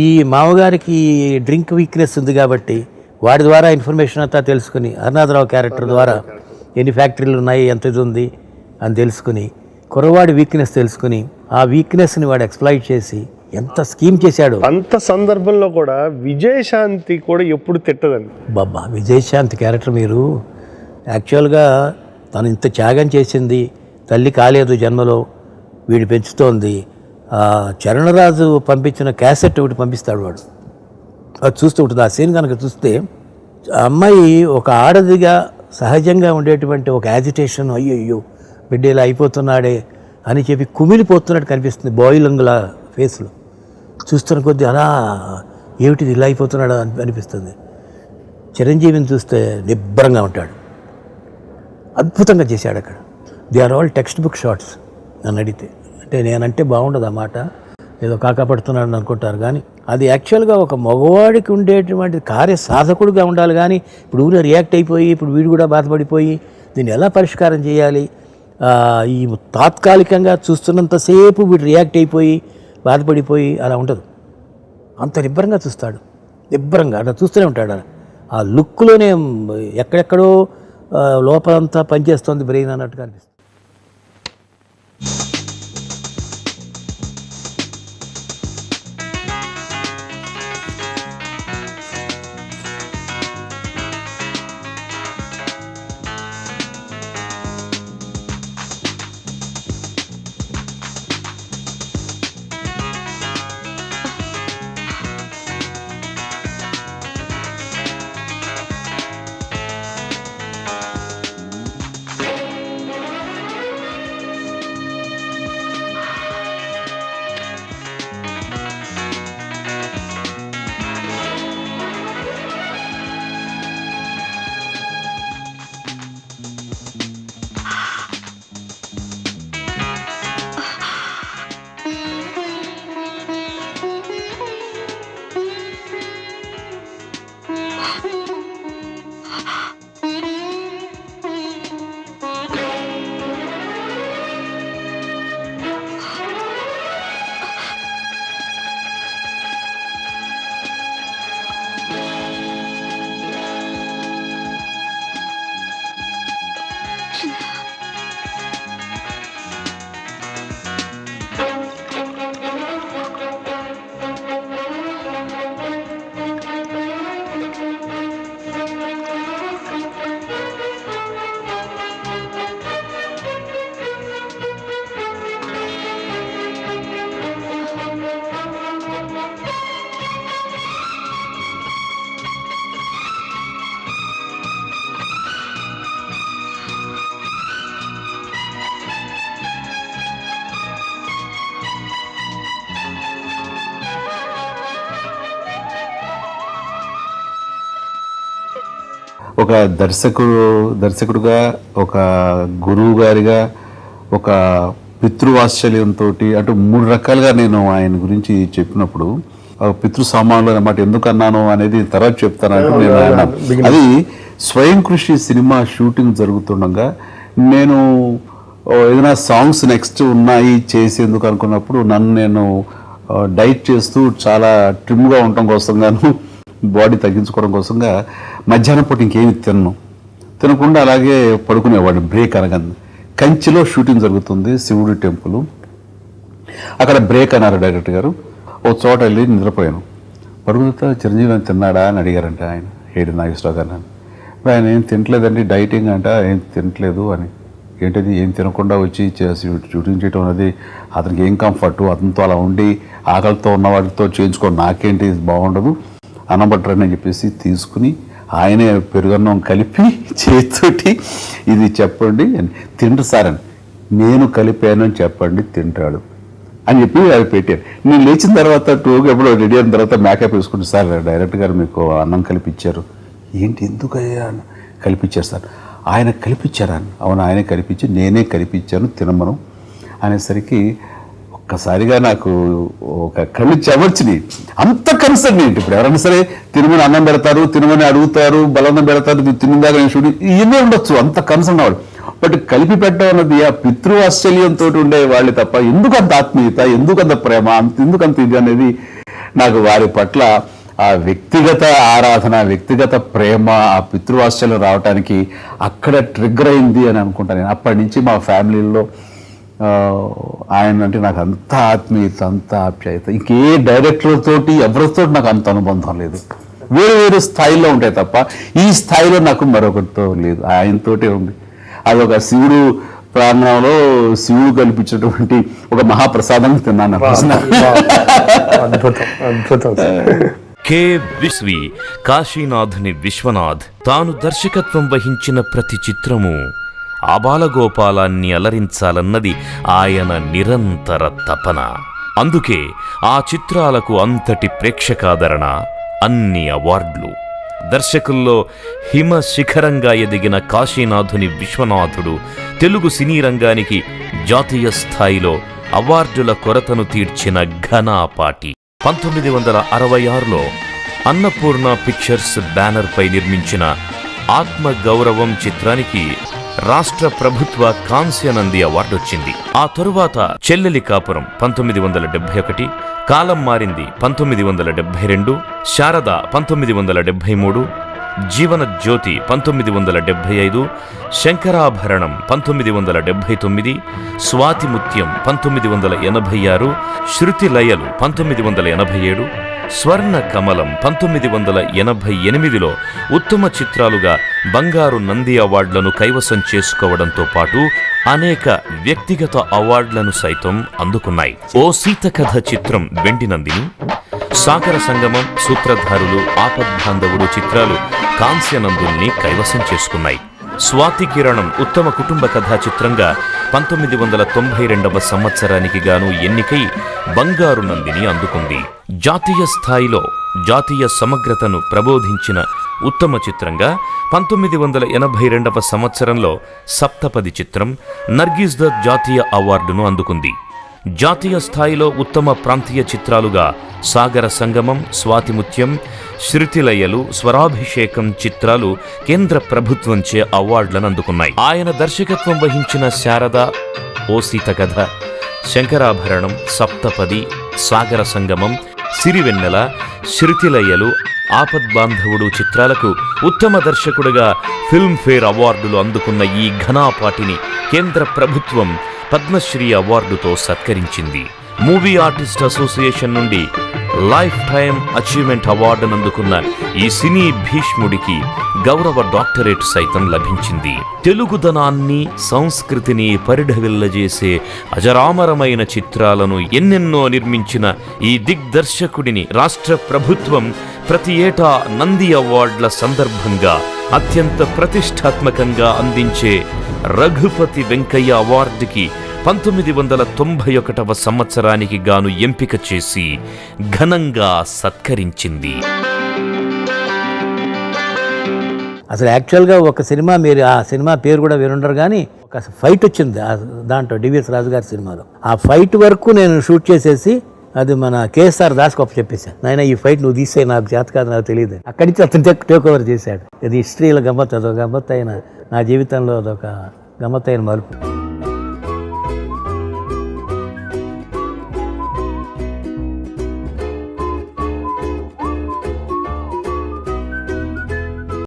ఈ మామగారికి drink weakness ఉంది కాబట్టి వాడి ద్వారా ఇన్ఫర్మేషన్ అంతా తెలుసుకుని హరినాథరావు క్యారెక్టర్ ద్వారా ఎన్ని ఫ్యాక్టరీలు ఉన్నాయి, ఎంత ఇది ఉంది అని తెలుసుకుని కుర్రవాడి వీక్నెస్ తెలుసుకుని ఆ వీక్నెస్ని వాడు ఎక్స్ప్లాయిట్ చేసి ఎంత స్కీమ్ చేశాడు. అంత సందర్భంలో కూడా విజయశాంతి కూడా ఎప్పుడు తిట్టదండి. బాబా విజయశాంతి క్యారెక్టర్ మీరు యాక్చువల్గా తను ఇంత త్యాగం చేసింది, తల్లి కాలేదు జన్మలో, వీడు పెంచుతోంది. చరణరాజు పంపించిన క్యాసెట్ ఒకటి పంపిస్తాడు వాడు, అది చూస్తూ ఉంటుంది. ఆ సీన్ కనుక చూస్తే అమ్మాయి ఒక ఆడదిగా సహజంగా ఉండేటువంటి ఒక యాజిటేషన్, అయ్యో బిడ్డ ఇలా అయిపోతున్నాడే అని చెప్పి కుమిలిపోతున్నట్టు కనిపిస్తుంది బాయిలంగుల ఫేస్లో. చూస్తున్న కొద్దీ అలా ఏమిటిది ఇలా అయిపోతున్నాడు అనిపిస్తుంది. చిరంజీవిని చూస్తే నిబ్బరంగా ఉంటాడు, అద్భుతంగా చేశాడు అక్కడ. They are all textbook shorts నన్ను అడిగితే. అంటే నేనంటే బాగుండదు ఆ మాట, ఏదో కాకపడుతున్నాడని అనుకుంటారు, కానీ అది యాక్చువల్గా ఒక మగవాడికి ఉండేటువంటి కార్య సాధకుడుగా ఉండాలి. కానీ ఇప్పుడు ఊరిలో రియాక్ట్ అయిపోయి ఇప్పుడు వీడు కూడా బాధపడిపోయి దీన్ని ఎలా పరిష్కారం చేయాలి, ఈ తాత్కాలికంగా చూస్తున్నంతసేపు వీడు రియాక్ట్ అయిపోయి బాధపడిపోయి అలా ఉండదు. అంత నిబ్బరంగా చూస్తాడు, నిబ్బరంగా అట్లా చూస్తూనే ఉంటాడు. ఆ లుక్లోనే ఎక్కడెక్కడో లోపలంతా పనిచేస్తుంది బ్రెయిన్ అన్నట్టుగా అనిపిస్తుంది. ఒక దర్శకుడుగా, ఒక గురువు గారిగా, ఒక పితృవాత్సల్యంతో అటు 3 రకాలుగా నేను ఆయన గురించి చెప్పినప్పుడు పితృ సామాన్లు అన్నమాట ఎందుకు అన్నాను అనేది తర్వాత చెప్తానంటూ నేను అన్నాను. అది స్వయం కృషి సినిమా షూటింగ్ జరుగుతుండగా నేను ఏదైనా సాంగ్స్ నెక్స్ట్ ఉన్నాయి చేసేందుకు అనుకున్నప్పుడు నన్ను నేను డైట్ చేస్తూ చాలా ట్రిమ్గా ఉండటం కోసంగాను, బాడీ తగ్గించుకోవడం కోసంగా మధ్యాహ్నం పూట ఇంకేమి తినకుండా అలాగే పడుకునేవాడు. బ్రేక్ అనగానే కంచిలో షూటింగ్ జరుగుతుంది, శివుడి టెంపుల్. అక్కడ బ్రేక్ అన్నారు డైరెక్టర్ గారు. ఓ చోట వెళ్ళి నిద్రపోయాను. పడుకుతా చిరంజీవి తిన్నాడా అని అడిగారంట ఆయన, ఏడు నాగేశ్వరరావు గారు. ఆయన ఏం తినట్లేదండి, డైటింగ్ అంట, ఏం తినట్లేదు అని. ఏంటది ఏం తినకుండా వచ్చి షూటింగ్ చేయడం అనేది అతనికి ఏం కంఫర్టు, అతనితో అలా ఉండి ఆకలితో ఉన్న వాటితో చేయించుకోండి, నాకేంటి బాగుండదు, అన్నం బట్టరని చెప్పేసి తీసుకుని ఆయనే పెరుగన్నం కలిపి చేతితోటి ఇది చెప్పండి తింటారు సార్ అని, నేను కలిపాను అని చెప్పండి తింటాడు అని చెప్పి అవి పెట్టాను. నేను లేచిన తర్వాత టూకి ఎప్పుడో రెడీ అయిన తర్వాత మేకప్ వేసుకుంటే, సార్ డైరెక్టర్ గారు మీకు అన్నం కలిపిచ్చారు. ఏంటి ఎందుకు కలిపిచ్చారు సార్? ఆయన కలిపిచ్చారా? అవును ఆయనే కలిపించి, నేనే కలిపించాను తినమను అనేసరికి ఒక్కసారిగా నాకు ఒక కళ్ళు చెమర్చిని. అంత కన్సర్న్ ఏంటి? ఇప్పుడు ఎవరైనా సరే తినమని అన్నం పెడతారు, తినమని అడుగుతారు, బలన్నం పెడతారు, తినదాకా నేను షూటింగ్ ఇవన్నీ ఉండొచ్చు, అంత కన్సర్న్ అవ్వడు. బట్ కలిపి పెట్టడం అన్నది ఆ పితృవాత్సల్యంతో ఉండే వాళ్ళు తప్ప ఎందుకు అంత ఆత్మీయత, ఎందుకు అంత ప్రేమ, ఎందుకంత ఇది అనేది నాకు వారి పట్ల ఆ వ్యక్తిగత ఆరాధన, వ్యక్తిగత ప్రేమ, ఆ పితృవాత్సల్యం రావడానికి అక్కడ ట్రిగ్గర్ అయింది అని అనుకుంటాను నేను. అప్పటి నుంచి మా ఫ్యామిలీలో ఆయన అంటే నాకు అంత ఆత్మీయత, అంత ఆప్యాయత. ఇంకే డైరెక్టర్ తోటి ఎవరితో నాకు అంత అనుబంధం లేదు. వేరు వేరు స్థాయిలో ఉంటాయి తప్ప ఈ స్థాయిలో నాకు మరొకటితో లేదు, ఆయనతోటే ఉంది. అదొక శివుడు ప్రాంగణంలో శివుడు కల్పించినటువంటి ఒక మహాప్రసాదం తిన్నాను. అద్భుతం, అద్భుతం. కె. విశ్వి కాశీనాథుని విశ్వనాథ్ తాను దర్శకత్వం వహించిన ప్రతి చిత్రము ఆబాలగోపాలాన్ని అలరించాలన్నది ఆయన నిరంతర తపన. అందుకే ఆ చిత్రాలకు అంతటి ప్రేక్షకాదరణ, అన్ని అవార్డులు. దర్శకుల్లో హిమ శిఖరంగా ఎదిగిన కాశీనాథుని విశ్వనాథుడు తెలుగు సినీ రంగానికి జాతీయ స్థాయిలో అవార్డుల కొరతను తీర్చిన ఘనాపాటి. 1966లో అన్నపూర్ణ పిక్చర్స్ బ్యానర్పై నిర్మించిన ఆత్మగౌరవం చిత్రానికి రాష్ట్ర ప్రభుత్వ కాంస్యనంది అవార్డు వచ్చింది. ఆ తరువాత చెల్లెలి కాపురం 1971, కాలం మారింది 1972, శారద 1973, జీవన జ్యోతి 1975, శంకరాభరణం 1979, స్వాతిముత్యం 1986, శృతి లయలు 1987, స్వర్ణ కమలం 1988లో ఉత్తమ చిత్రాలుగా బంగారు నంది అవార్డులను కైవసం చేసుకోవడంతో పాటు అనేక వ్యక్తిగత అవార్డులను సైతం అందుకున్నాయి. ఓ సీత కథ చిత్రం వెండి నందిని, సాగర సంగమం, సూత్రధారులు, ఆపద్బాంధవుడు చిత్రాలు కాంస్యనందుల్ని కైవసం చేసుకున్నాయి. స్వాతి కిరణం ఉత్తమ కుటుంబ కథా చిత్రంగా 1992వ సంవత్సరానికి గాను ఎన్నికై బంగారు నందిని అందుకుంది. జాతీయ స్థాయిలో జాతీయ సమగ్రతను ప్రబోధించిన ఉత్తమ చిత్రంగా 1982వ సంవత్సరంలో సప్తపది చిత్రం నర్గిస్ ద జాతీయ అవార్డును అందుకుంది. జాతీయ స్థాయిలో ఉత్తమ ప్రాంతీయ చిత్రాలుగా సాగర సంగమం, స్వాతిముత్యం, శృతిలయలు, స్వరాభిషేకం చిత్రాలు కేంద్ర ప్రభుత్వంచే అవార్డులను అందుకున్నాయి. ఆయన దర్శకత్వం వహించిన శారద, ఓ సీత కథ, శంకరాభరణం, సప్తపది, సాగర సంగమం, సిరివెన్నెల, శృతిలయలు, ఆపద్బాంధవుడు చిత్రాలకు ఉత్తమ దర్శకుడిగా ఫిల్మ్ఫేర్ అవార్డులు అందుకున్న ఈ ఘనాపాటిని కేంద్ర ప్రభుత్వం పద్మశ్రీ అవార్డుతో సత్కరించింది. మూవీ ఆర్టిస్ట్ అసోసియేషన్ నుండి లైఫ్ టైమ్ అచీవ్మెంట్ అవార్డును అందుకున్న ఈ సినీ భీష్ముడికి గౌరవ డాక్టరేట్ సైతం లభించింది. తెలుగుదనాన్ని, సంస్కృతిని పరిఢవిల్లజేసే అజరామరమైన చిత్రాలను ఎన్నెన్నో నిర్మించిన ఈ దిగ్దర్శకుడిని రాష్ట్ర ప్రభుత్వం ప్రతి ఏటా నంది అవార్డుల సందర్భంగా అత్యంత ప్రతిష్టాత్మకంగా అందించే రఘుపతి వెంకయ్య అవార్డుకి 1991వ సంవత్సరానికి గాను ఎంపిక చేసి ఘనంగా సత్కరించింది. అసలు యాక్చువల్గా ఒక సినిమా, మీరు ఆ సినిమా పేరు కూడా వినుండరు కానీ ఒక ఫైట్ వచ్చింది దాంట్లో డివిఎస్ రాజు గారి సినిమాలో. ఆ ఫైట్ వరకు నేను షూట్ చేసేసి అది మన కేఎస్ఆర్ దాస్ గొప్ప చెప్పేశాను, నాయన ఈ ఫైట్ నువ్వు తీసే, నాకు చేత కాదు, నాకు తెలియదు. అక్కడి నుంచి అతను టేక్ ఓవర్ చేశాడు. ఇది హిస్టరీలో గమ్మత్, అదొక గమ్మత్ అయిన, నా జీవితంలో అదొక గమ్మత్ అయిన మలుపు.